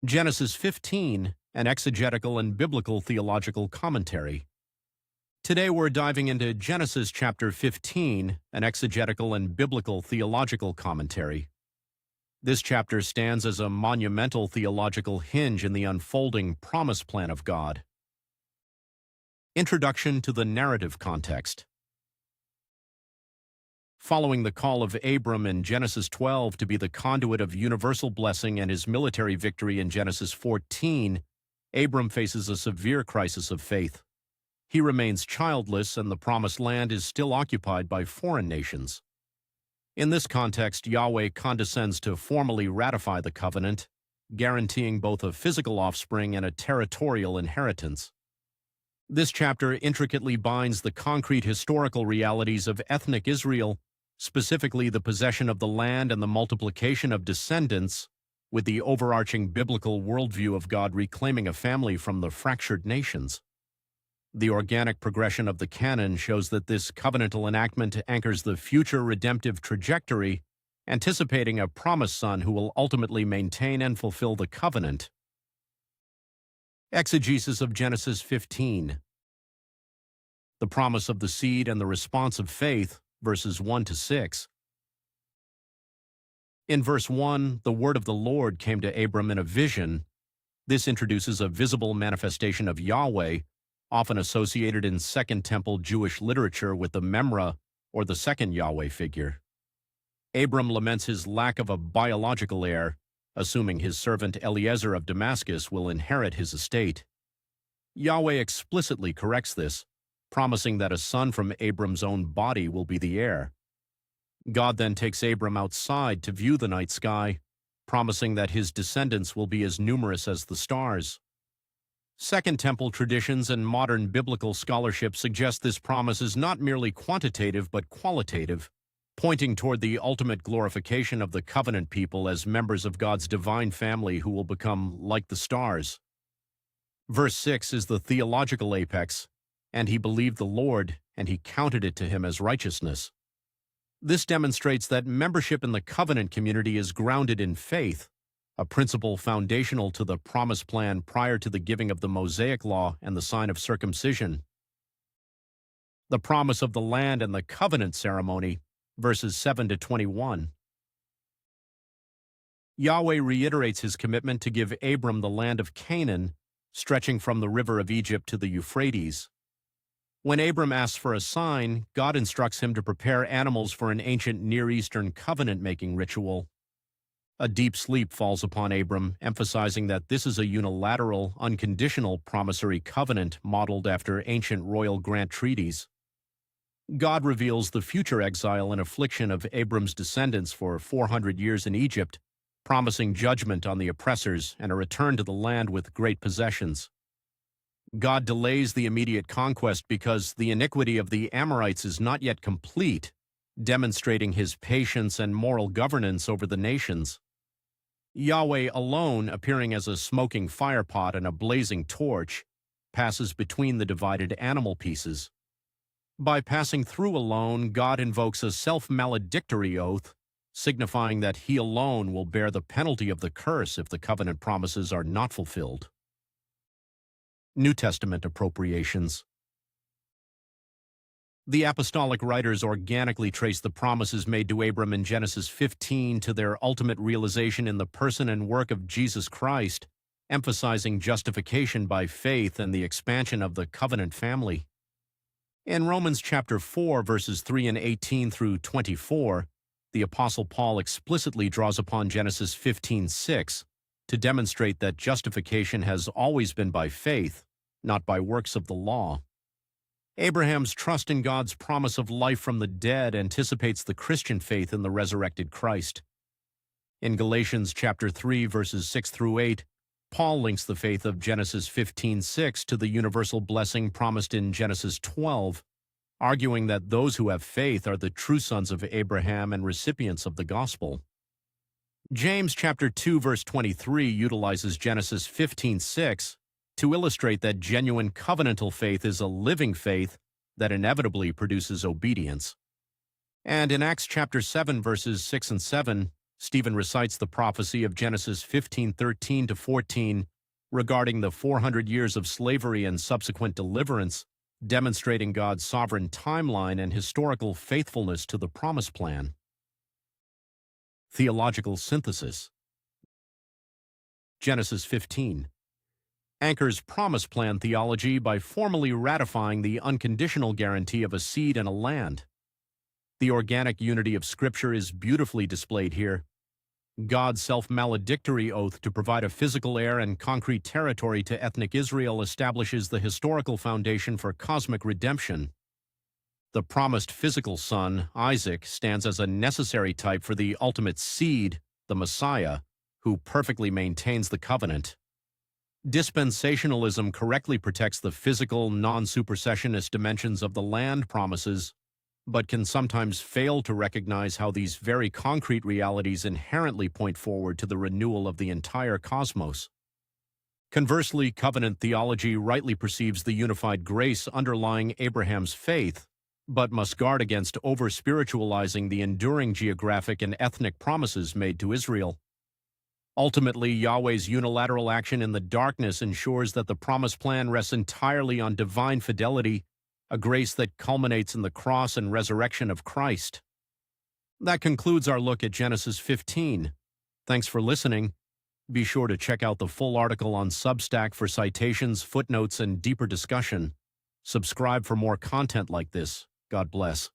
Genesis 15, an exegetical and biblical-theological commentary. Today we're diving into Genesis chapter 15, an exegetical and biblical-theological commentary. This chapter stands as a monumental theological hinge in the unfolding promise plan of God. Introduction to the narrative context. Following the call of Abram in Genesis 12 to be the conduit of universal blessing and his military victory in Genesis 14, Abram faces a severe crisis of faith. He remains childless, and the promised land is still occupied by foreign nations. In this context, Yahweh condescends to formally ratify the covenant, guaranteeing both a physical offspring and a territorial inheritance. This chapter intricately binds the concrete historical realities of ethnic Israel, specifically the possession of the land and the multiplication of descendants, with the overarching biblical worldview of God reclaiming a family from the fractured nations. The organic progression of the canon shows that this covenantal enactment anchors the future redemptive trajectory, anticipating a promised son who will ultimately maintain and fulfill the covenant. Exegesis of Genesis 15. The promise of the seed and the response of faith, verses 1 to 6. In verse 1, the word of the Lord came to Abram in a vision. This introduces a visible manifestation of Yahweh, often associated in Second Temple Jewish literature with the Memra, or the second Yahweh figure. Abram laments his lack of a biological heir, assuming his servant Eliezer of Damascus will inherit his estate. Yahweh explicitly corrects this, promising that a son from Abram's own body will be the heir. God then takes Abram outside to view the night sky, promising that his descendants will be as numerous as the stars. Second Temple traditions and modern biblical scholarship suggest this promise is not merely quantitative but qualitative, pointing toward the ultimate glorification of the covenant people as members of God's divine family who will become like the stars. Verse 6 is the theological apex, and he believed the Lord, and he counted it to him as righteousness. This demonstrates that membership in the covenant community is grounded in faith, a principle foundational to the promise plan prior to the giving of the Mosaic law and the sign of circumcision. The promise of the land and the covenant ceremony, verses 7 to 21. Yahweh reiterates his commitment to give Abram the land of Canaan, stretching from the river of Egypt to the Euphrates. When Abram asks for a sign, God instructs him to prepare animals for an ancient Near Eastern covenant-making ritual. A deep sleep falls upon Abram, emphasizing that this is a unilateral, unconditional promissory covenant modeled after ancient royal grant treaties. God reveals the future exile and affliction of Abram's descendants for 400 years in Egypt, promising judgment on the oppressors and a return to the land with great possessions. God delays the immediate conquest because the iniquity of the Amorites is not yet complete, demonstrating his patience and moral governance over the nations. Yahweh alone, appearing as a smoking firepot and a blazing torch, passes between the divided animal pieces. By passing through alone, God invokes a self-maledictory oath, signifying that he alone will bear the penalty of the curse if the covenant promises are not fulfilled. New Testament appropriations. The apostolic writers organically trace the promises made to Abram in Genesis 15 to their ultimate realization in the person and work of Jesus Christ, emphasizing justification by faith and the expansion of the covenant family. In Romans chapter 4, verses 3 and 18 through 24, the Apostle Paul explicitly draws upon Genesis 15:6 to demonstrate that justification has always been by faith, not by works of the law. Abraham's trust in God's promise of life from the dead anticipates the Christian faith in the resurrected Christ. In Galatians chapter 3, verses 6 through 8, Paul links the faith of Genesis 15:6 to the universal blessing promised in Genesis 12, arguing that those who have faith are the true sons of Abraham and recipients of the gospel. James chapter 2, verse 23 utilizes Genesis 15:6 to illustrate that genuine covenantal faith is a living faith that inevitably produces obedience. And in Acts chapter 7, verses 6 and 7, Stephen recites the prophecy of Genesis 15:13 to 14 regarding the 400 years of slavery and subsequent deliverance, demonstrating God's sovereign timeline and historical faithfulness to the promise plan. Theological synthesis. Genesis 15 anchors promise plan theology by formally ratifying the unconditional guarantee of a seed and a land. The organic unity of Scripture is beautifully displayed here. God's self-maledictory oath to provide a physical heir and concrete territory to ethnic Israel establishes the historical foundation for cosmic redemption. The promised physical son, Isaac, stands as a necessary type for the ultimate seed, the Messiah, who perfectly maintains the covenant. Dispensationalism correctly protects the physical, non-supersessionist dimensions of the land promises, but can sometimes fail to recognize how these very concrete realities inherently point forward to the renewal of the entire cosmos. Conversely, covenant theology rightly perceives the unified grace underlying Abraham's faith, but must guard against over-spiritualizing the enduring geographic and ethnic promises made to Israel. Ultimately, Yahweh's unilateral action in the darkness ensures that the promise plan rests entirely on divine fidelity, a grace that culminates in the cross and resurrection of Christ. That concludes our look at Genesis 15. Thanks for listening. Be sure to check out the full article on Substack for citations, footnotes, and deeper discussion. Subscribe for more content like this. God bless.